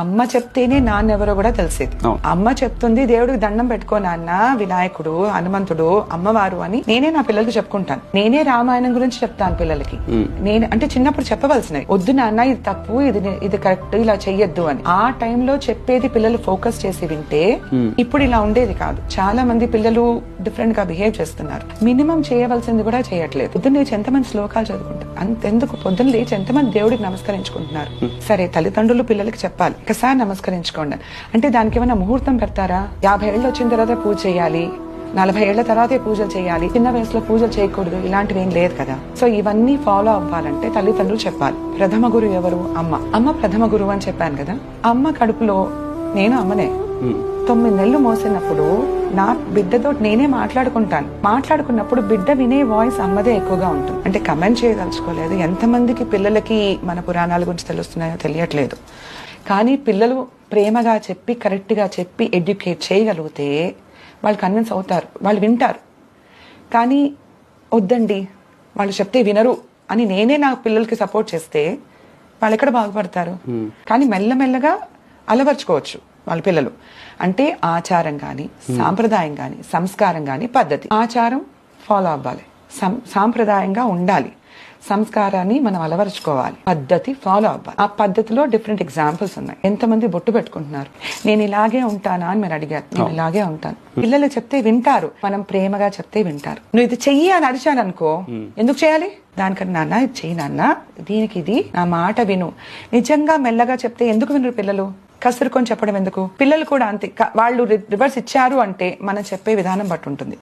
అమ్మ చెప్తేనే నాన్నెవరో కూడా తెలిసేది. అమ్మ చెప్తుంది దేవుడికి దండం పెట్టుకో నాన్న, వినాయకుడు, హనుమంతుడు, అమ్మవారు అని నేనే నా పిల్లలకి చెప్పుకుంటాను. నేనే రామాయణం గురించి చెప్తాను పిల్లలకి. నేను అంటే చిన్నప్పుడు చెప్పవలసినవి, వద్దు నాన్న ఇది తప్పు, ఇది కరెక్ట్, ఇలా చెయ్యొద్దు అని. ఆ టైంలో చెప్పేది పిల్లలు ఫోకస్ చేసి వింటే ఇప్పుడు ఇలా ఉండేది కాదు. చాలా మంది పిల్లలు డిఫరెంట్ గా బిహేవ్ చేస్తున్నారు. మినిమం చేయవలసింది కూడా చేయట్లేదు. పొద్దున్న లేచి ఎంతమంది శ్లోకాలు చదువుకుంటారు, అంతెందుకు పొద్దున్న లేచి ఎంతమంది దేవుడికి నమస్కరించుకుంటున్నారు. సరే తల్లిదండ్రులు పిల్లలకి చెప్పాలి, ఒకసారి నమస్కరించుకోండి అంటే దానికి ఏమైనా ముహూర్తం పెడతారా? 50 ఏళ్ళు వచ్చిన తర్వాత పూజ చేయాలి, 40 ఏళ్ల తర్వాతే పూజలు చేయాలి, చిన్న వయసులో పూజలు చేయకూడదు, ఇలాంటివి ఏం లేదు కదా. సో ఇవన్నీ ఫాలో అవ్వాలంటే తల్లిదండ్రులు చెప్పాలి. ప్రథమ గురువు ఎవరు? అమ్మ ప్రథమ గురువు అని చెప్పాను కదా. అమ్మ కడుపులో నేను అమ్మనే. 9 నెలలు మోసినప్పుడు నా బిడ్డతో నేనే మాట్లాడుకున్నప్పుడు బిడ్డ వినే వాయిస్ అమ్మదే ఎక్కువగా ఉంటుంది. అంటే కమెంట్ చేయదలుచుకోలేదు, ఎంతమందికి పిల్లలకి మన పురాణాల గురించి తెలుస్తున్నాయో తెలియట్లేదు. కానీ పిల్లలు ప్రేమగా చెప్పి కరెక్ట్ గా చెప్పి ఎడ్యుకేట్ చేయగలిగితే వాళ్ళు కన్విన్స్ అవుతారు, వాళ్ళు వింటారు. కానీ వద్దండి వాళ్ళు చెప్తే వినరు అని నేనే నా పిల్లలకి సపోర్ట్ చేస్తే వాళ్ళు ఎక్కడ బాగుపడతారు? కానీ మెల్లమెల్లగా అలవర్చుకోవచ్చు వాళ్ళ పిల్లలు. అంటే ఆచారం గాని, సాంప్రదాయం గాని, సంస్కారం గాని, పద్ధతి. ఆచారం ఫాలో అవ్వాలి, సాంప్రదాయంగా ఉండాలి, సంస్కారాన్ని మనం అలవరుచుకోవాలి, పద్ధతి ఫాలో అవ్వాలి. ఆ పద్ధతిలో డిఫరెంట్ ఎగ్జాంపుల్స్ ఉన్నాయి. ఎంతమంది బొట్టు పెట్టుకుంటున్నారు, నేను ఇలాగే ఉంటానా అని మీరు అడిగారు. నేను ఇలాగే ఉంటాను. పిల్లలు చెప్తే వింటారు, మనం ప్రేమగా చెప్తే వింటారు. నువ్వు ఇది చెయ్యి అని అడిచాను అనుకో, ఎందుకు చేయాలి? దానికన్నా నాన్న ఇది చెయ్యి నాన్న, దీనికి ఇది నా మాట విను. నిజంగా మెల్లగా చెప్తే ఎందుకు వినరు పిల్లలు? కసురుకొని చెప్పడం ఎందుకు? పిల్లలు కూడా అంతే, వాళ్ళు రివర్స్ ఇచ్చారు అంటే మనం చెప్పే విధానం బట్టి ఉంటుంది.